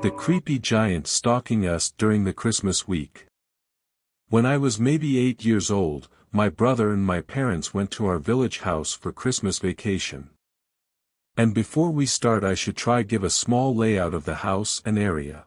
The creepy giant stalking us during the Christmas week. When I was maybe 8 years old, my brother and my parents went to our village house for Christmas vacation. And before we start, I should try give a small layout of the house and area.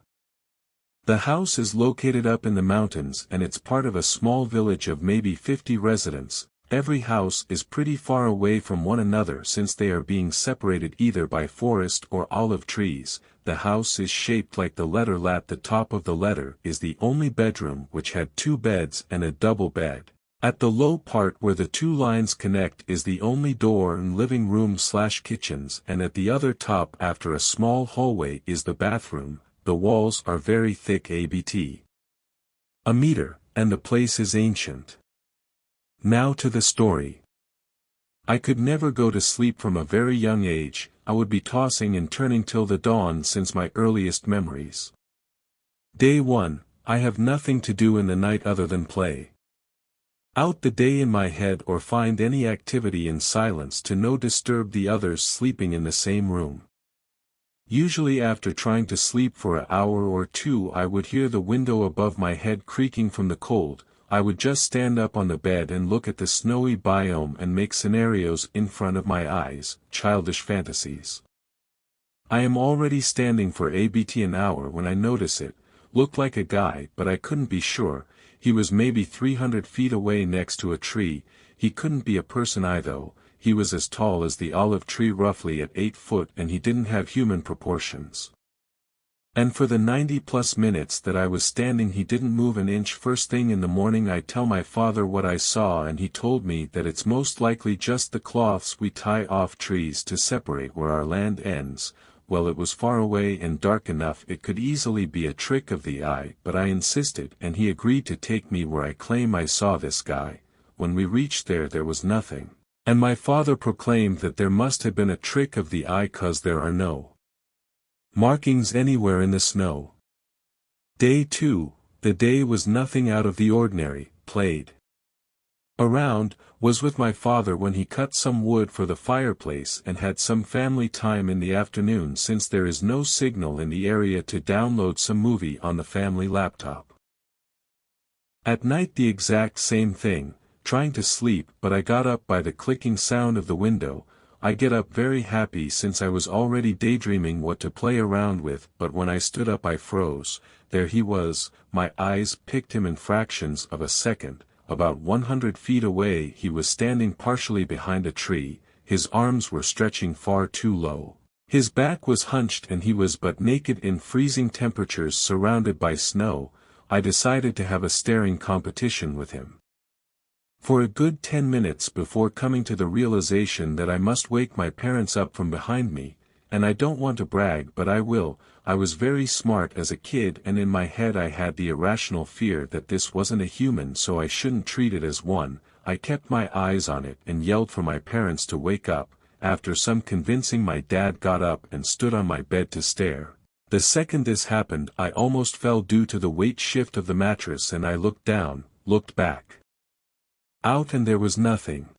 The house is located up in the mountains and it's part of a small village of maybe 50 residents. Every house is pretty far away from one another since they are being separated either by forest or olive trees. The house is shaped like the letter lat. The top of the letter is the only bedroom which had 2 beds and a double bed. At the low part where the 2 lines connect is the only door and living room/kitchens, and at the other top after a small hallway is the bathroom. The walls are very thick, a meter, and the place is ancient. Now to the story. I could never go to sleep from a very young age. I would be tossing and turning till the dawn since my earliest memories. Day 1, I have nothing to do in the night other than play out the day in my head or find any activity in silence to no disturb the others sleeping in the same room. Usually after trying to sleep for an hour or 2 I would hear the window above my head creaking from the cold. I would just stand up on the bed and look at the snowy biome and make scenarios in front of my eyes, childish fantasies. I am already standing for an hour when I notice it, looked like a guy but I couldn't be sure. He was maybe 300 feet away next to a tree. He couldn't be a person either. He was as tall as the olive tree, roughly at 8 foot, and he didn't have human proportions. And for the 90+ minutes that I was standing he didn't move an inch. First thing in the morning I tell my father what I saw and he told me that it's most likely just the cloths we tie off trees to separate where our land ends. Well, it was far away and dark enough it could easily be a trick of the eye, but I insisted and he agreed to take me where I claim I saw this guy. When we reached there was nothing. And my father proclaimed that there must have been a trick of the eye 'cause there are no markings anywhere in the snow. Day 2, the day was nothing out of the ordinary. Played around, was with my father when he cut some wood for the fireplace and had some family time in the afternoon since there is no signal in the area to download some movie on the family laptop. At night the exact same thing, trying to sleep, but I got up by the clicking sound of the window. I get up very happy since I was already daydreaming what to play around with, but when I stood up I froze. There he was. My eyes picked him in fractions of a second. About 100 feet away he was standing partially behind a tree. His arms were stretching far too low. His back was hunched and he was but naked in freezing temperatures surrounded by snow. I decided to have a staring competition with him for a good 10 minutes before coming to the realization that I must wake my parents up from behind me. And I don't want to brag but I will. I was very smart as a kid and in my head I had the irrational fear that this wasn't a human so I shouldn't treat it as one. I kept my eyes on it and yelled for my parents to wake up. After some convincing my dad got up and stood on my bed to stare. The second this happened I almost fell due to the weight shift of the mattress and I looked down, looked back out and there was nothing.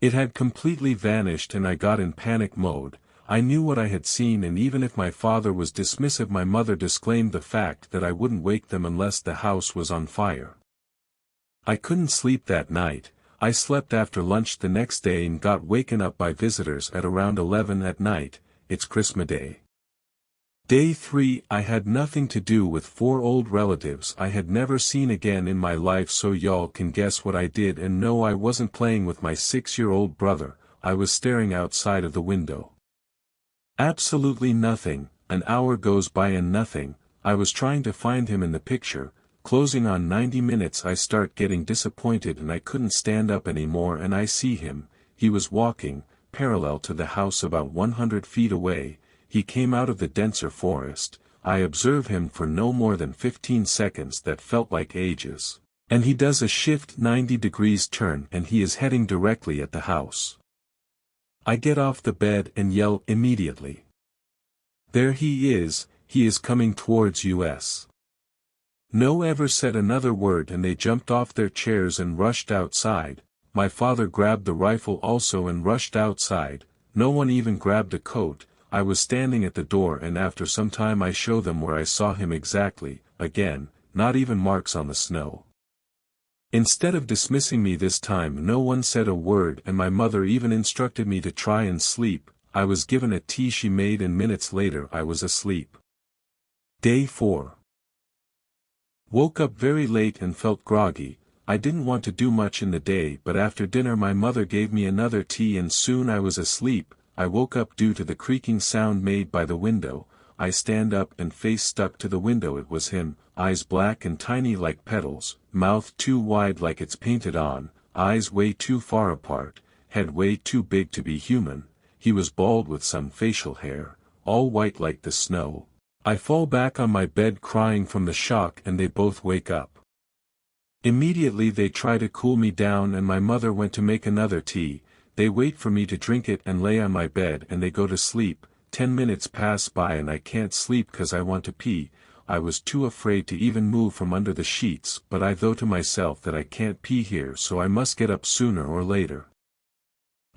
It had completely vanished and I got in panic mode. I knew what I had seen and even if my father was dismissive my mother disclaimed the fact that I wouldn't wake them unless the house was on fire. I couldn't sleep that night. I slept after lunch the next day and got waken up by visitors at around 11 at night. It's Christmas Day. Day 3 I had nothing to do with 4 old relatives I had never seen again in my life, so y'all can guess what I did. And no, I wasn't playing with my 6-year-old brother. I was staring outside of the window. Absolutely nothing. An hour goes by and nothing. I was trying to find him in the picture. Closing on 90 minutes I start getting disappointed and I couldn't stand up anymore and I see him. He was walking, parallel to the house about 100 feet away. He came out of the denser forest. I observe him for no more than 15 seconds that felt like ages. And he does a shift 90 degrees turn and he is heading directly at the house. I get off the bed and yell immediately. There he is coming towards us. No ever said another word and they jumped off their chairs and rushed outside. My father grabbed the rifle also and rushed outside. No one even grabbed a coat. I was standing at the door and after some time I show them where I saw him exactly, again, not even marks on the snow. Instead of dismissing me this time no one said a word and my mother even instructed me to try and sleep. I was given a tea she made and minutes later I was asleep. Day 4. Woke up very late and felt groggy. I didn't want to do much in the day but after dinner my mother gave me another tea and soon I was asleep. I woke up due to the creaking sound made by the window. I stand up and face stuck to the window. It was him, eyes black and tiny like petals, mouth too wide like it's painted on, eyes way too far apart, head way too big to be human. He was bald with some facial hair, all white like the snow. I fall back on my bed crying from the shock and they both wake up. Immediately they try to cool me down and my mother went to make another tea. They wait for me to drink it and lay on my bed and they go to sleep. 10 minutes pass by and I can't sleep cause I want to pee. I was too afraid to even move from under the sheets but I thought to myself that I can't pee here so I must get up sooner or later.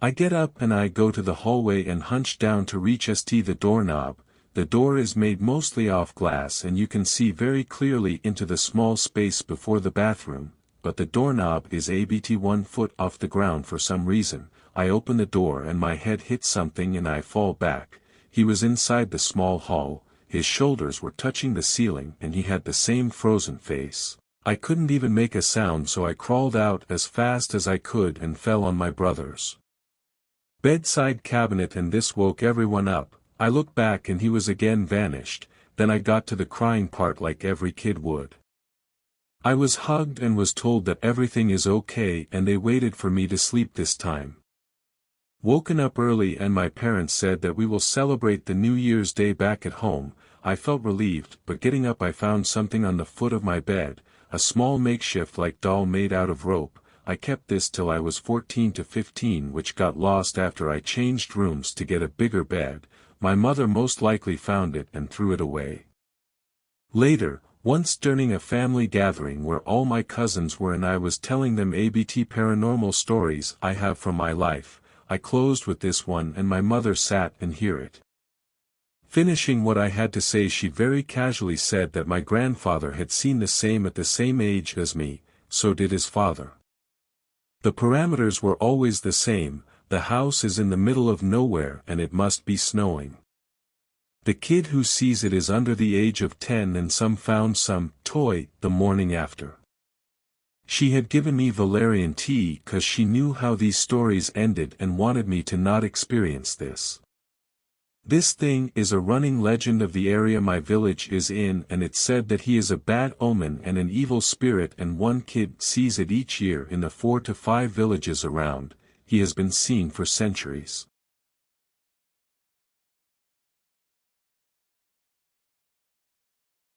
I get up and I go to the hallway and hunch down to reach the doorknob. The door is made mostly off glass and you can see very clearly into the small space before the bathroom, but the doorknob is about 1 foot off the ground for some reason. I open the door and my head hits something and I fall back. He was inside the small hall, his shoulders were touching the ceiling and he had the same frozen face. I couldn't even make a sound so I crawled out as fast as I could and fell on my brother's bedside cabinet and this woke everyone up. I looked back and he was again vanished. Then I got to the crying part like every kid would. I was hugged and was told that everything is okay and they waited for me to sleep this time. Woken up early and my parents said that we will celebrate the New Year's Day back at home. I felt relieved but getting up I found something on the foot of my bed, a small makeshift like doll made out of rope. I kept this till I was 14 to 15 which got lost after I changed rooms to get a bigger bed. My mother most likely found it and threw it away. Later, once during a family gathering where all my cousins were and I was telling them about paranormal stories I have from my life, I closed with this one and my mother sat and hear it. Finishing what I had to say she very casually said that my grandfather had seen the same at the same age as me, so did his father. The parameters were always the same. The house is in the middle of nowhere and it must be snowing. The kid who sees it is under the age of 10 and some found some toy the morning after. She had given me valerian tea cause she knew how these stories ended and wanted me to not experience this. This thing is a running legend of the area my village is in and it's said that he is a bad omen and an evil spirit and one kid sees it each year in the 4 to 5 villages around. He has been seen for centuries.